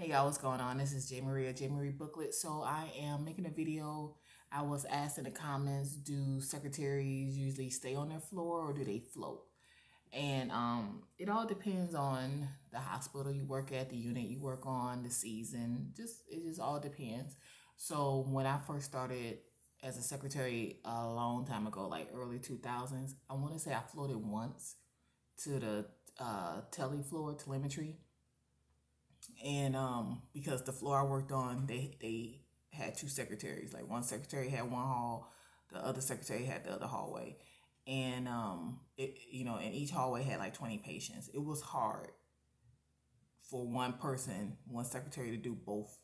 Hey y'all, what's going on? This is J Maria, J Marie Booklet. So I am making a video. I was asked in the comments, do secretaries usually stay on their floor or do they float? And it all depends on the hospital you work at, the unit you work on, the season. It just all depends. So when I first started as a secretary a long time ago, like early 2000s, I want to say I floated once to the telemetry, and because the floor I worked on, they had two secretaries. Like one secretary had one hall, the other secretary had the other hallway, and and each hallway had like 20 patients. It was hard for one person, one secretary, to do both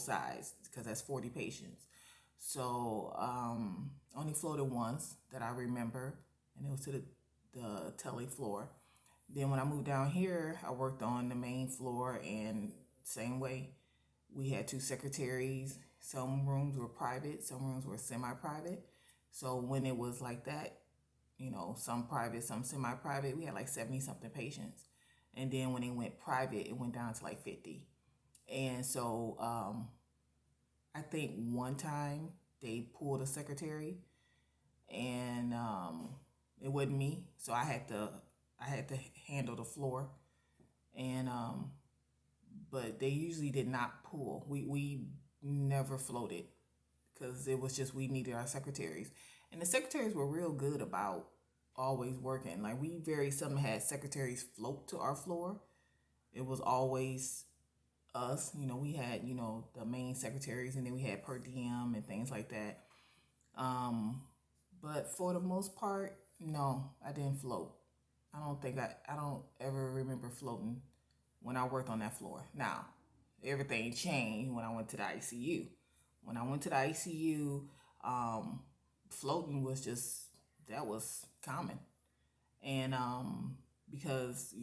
sides because that's 40 patients. So only floated once that I remember, and it was to the tele floor. Then when I moved down here, I worked on the main floor, and same way, we had two secretaries. Some rooms were private, some rooms were semi-private. So when it was like that, some private, some semi-private, we had like 70 something patients. And then when it went private, it went down to like 50. And so I think one time they pulled a secretary, and it wasn't me, so I had to handle the floor, and but they usually did not pull. We never floated because it was just we needed our secretaries, and the secretaries were real good about always working. Like we very seldom had secretaries float to our floor. It was always us. We had the main secretaries, and then we had per diem and things like that. Um, but for the most part, no, I didn't float. I don't ever remember floating when I worked on that floor. Now, everything changed when I went to the ICU. When I went to the ICU, floating was just, that was common. And because,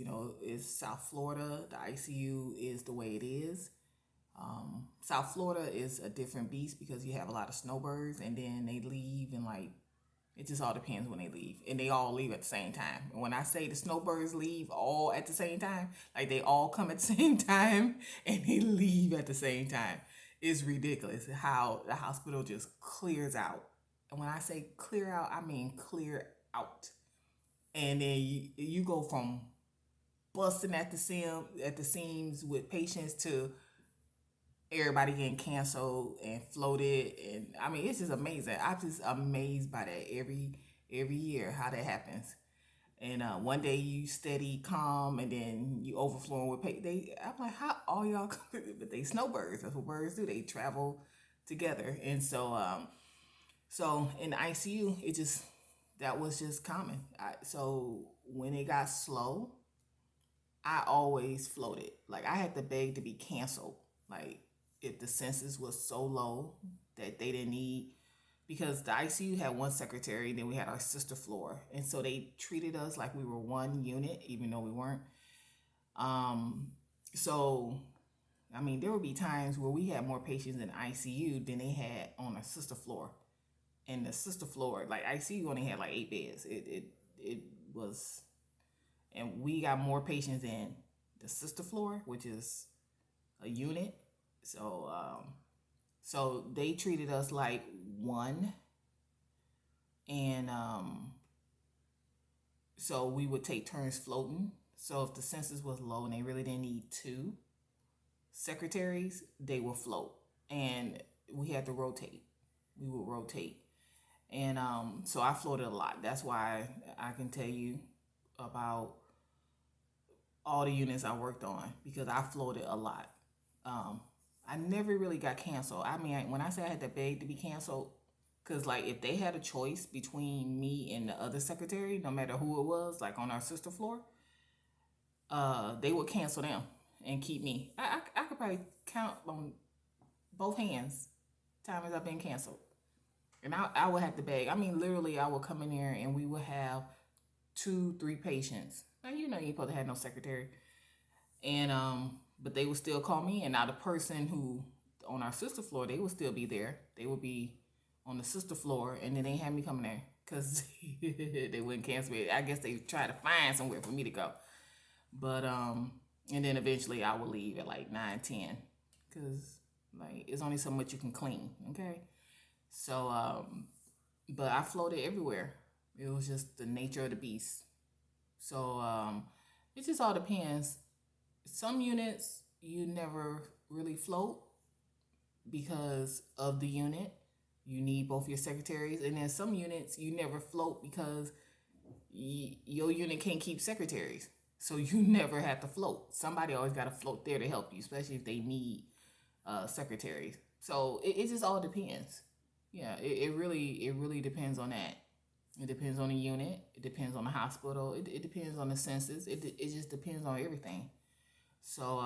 it's South Florida, the ICU is the way it is. South Florida is a different beast because you have a lot of snowbirds, and then they leave, and like it just all depends when they leave, and they all leave at the same time. And when I say the snowbirds leave all at the same time, like they all come at the same time and they leave at the same time. It's ridiculous how the hospital just clears out. And when I say clear out, I mean clear out. And then you go from busting at the seams with patients to everybody getting canceled and floated, and I mean it's just amazing. I'm just amazed by that every year how that happens. And one day you steady calm, and then you overflowing with I'm like, how all y'all but they snowbirds, that's what birds do, they travel together. And so in the ICU, that was just common. So when it got slow, I always floated. Like I had to beg to be canceled. Like if the census was so low that they didn't need, because the ICU had one secretary, then we had our sister floor, and so they treated us like we were one unit, even though we weren't. Um, so I mean, there would be times where we had more patients in ICU than they had on our sister floor. And the sister floor, like ICU, only had like 8 beds. It was, and we got more patients in the sister floor, which is a unit. So they treated us like one, and so we would take turns floating. So if the census was low and they really didn't need two secretaries, they would float, and we had to rotate. We would rotate, and so I floated a lot. That's why I can tell you about all the units I worked on, because I floated a lot. Um, I never really got canceled. I mean, when I say I had to beg to be canceled, because like if they had a choice between me and the other secretary, no matter who it was, like on our sister floor, they would cancel them and keep me. I could probably count on both hands times I've been canceled. And I would have to beg. I mean, literally, I would come in there and we would have 2, 3 patients. Now, you ain't supposed to have no secretary. And but they would still call me, and now the person who on our sister floor, they would still be there. They would be on the sister floor, and then they had me coming there because they wouldn't cancel me. I guess they tried to find somewhere for me to go. But And then eventually I would leave at like 9, 10, because like it's only so much you can clean. Okay. So, but I floated everywhere. It was just the nature of the beast. So, it just all depends. Some units you never really float because of the unit. You need both your secretaries, and then some units you never float because your unit can't keep secretaries. So you never have to float. Somebody always got to float there to help you, especially if they need secretaries. So it just all depends. Yeah, it really depends on that. It depends on the unit. It depends on the hospital. It depends on the census. It just depends on everything. So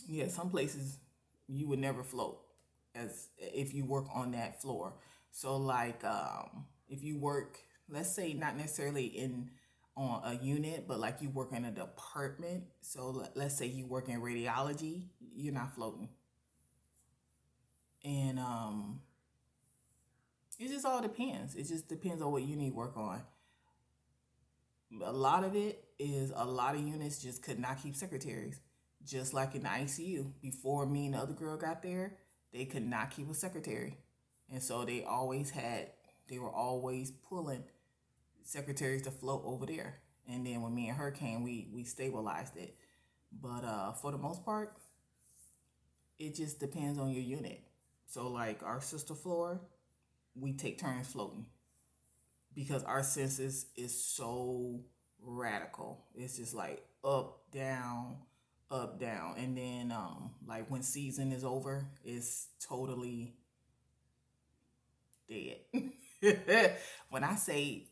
yeah, some places you would never float as if you work on that floor. So like if you work, let's say not necessarily in on a unit, but like you work in a department. So let's say you work in radiology, you're not floating. And it just all depends. It just depends on what you need work on. A lot of it is a lot of units just could not keep secretaries. Just like in the ICU, before me and the other girl got there, they could not keep a secretary. And so they were always pulling secretaries to float over there. And then when me and her came, we stabilized it. But for the most part, it just depends on your unit. So like our sister floor, we take turns floating because our census is so radical. It's just like up, down. And then like when season is over, it's totally dead. When I say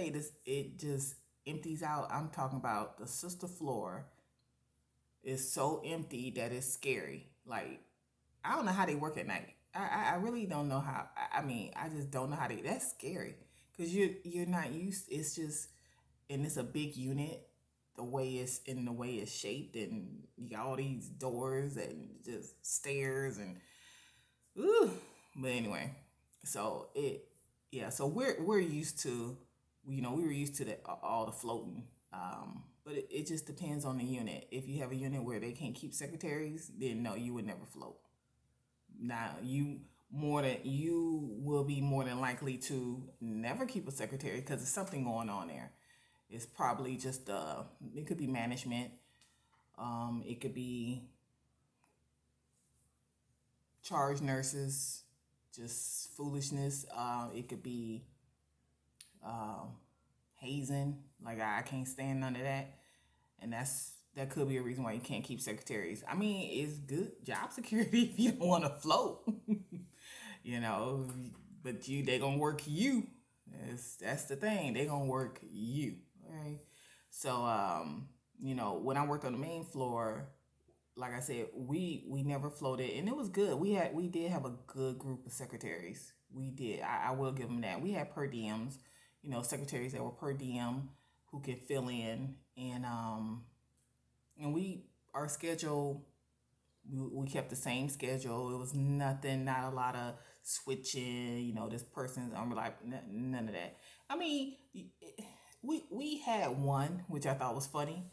this, it just empties out. I'm talking about the sister floor is so empty that it's scary. Like I don't know how they work at night. I really don't know how. I mean, I just don't know how they. That's scary because you're not used. It's just, and it's a big unit. The way it's shaped, and you got all these doors and just stairs and ooh. But anyway, so yeah. So we're used to, we were used to all the floating. But it just depends on the unit. If you have a unit where they can't keep secretaries, then no, you would never float. Now you will be more than likely to never keep a secretary because there's something going on there. It's probably just it could be management. It could be charge nurses, just foolishness. It could be um, hazing. Like I can't stand none of that, and that could be a reason why you can't keep secretaries. I mean, it's good job security if you don't want to float, you know. But they gonna work you. That's the thing. They gonna work you. Right. So when I worked on the main floor, like I said, we never floated, and it was good. We did have a good group of secretaries. We did. I will give them that. We had per diems, secretaries that were per diem who could fill in, and our schedule, we kept the same schedule. It was nothing, not a lot of switching. This person's unreliable. None of that. I mean, we had one which I thought was funny,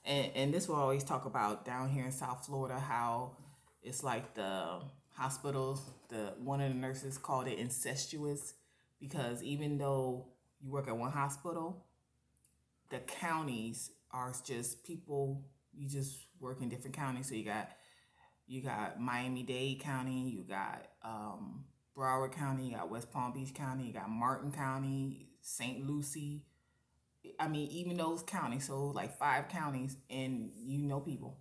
and this will always talk about down here in South Florida how it's like the hospitals. The one of the nurses called it incestuous because even though you work at one hospital, the counties are just people. You just work in different counties. So you got Miami-Dade County, you got Broward County, you got West Palm Beach County, you got Martin County, St. Lucie. I mean, even those counties, so like 5 counties, and people.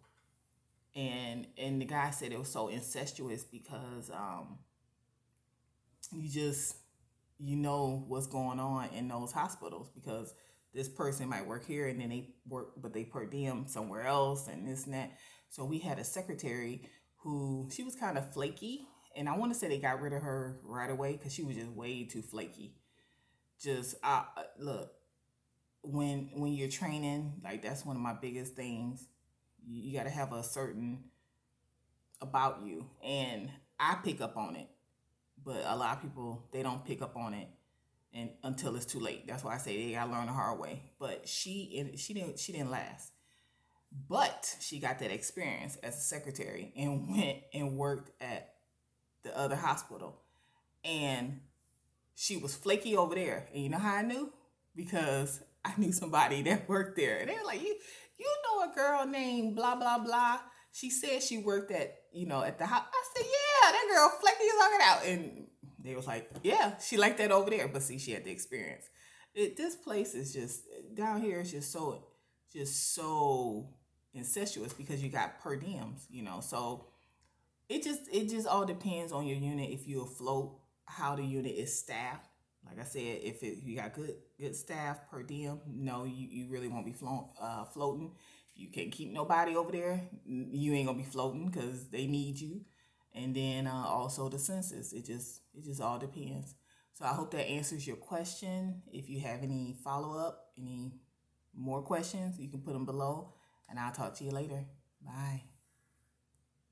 And the guy said it was so incestuous because you just what's going on in those hospitals because this person might work here and then they work, but they per diem somewhere else and this and that. So we had a secretary who she was kind of flaky, and I want to say they got rid of her right away because she was just way too flaky. Just look, when you're training, like that's one of my biggest things. You got to have a certain about you, and I pick up on it, but a lot of people they don't pick up on it and until it's too late. That's why I say they gotta learn the hard way. But she didn't last. But she got that experience as a secretary and went and worked at the other hospital. And she was flaky over there. And you know how I knew? Because I knew somebody that worked there. And they were like, you know a girl named blah blah blah. She said she worked at the house. I said, yeah, that girl flaky as all get out. And they was like, yeah, she liked that over there. But see, she had the experience. This place is just down here is just so incestuous because you got per diems. So it just all depends on your unit. If you afloat, how the unit is staffed. Like I said, if you got good staff per diem, no, you really won't be floating. If you can't keep nobody over there, you ain't gonna be floating because they need you. And then also the census. It just all depends. So I hope that answers your question. If you have any follow up, any more questions, you can put them below, and I'll talk to you later. Bye.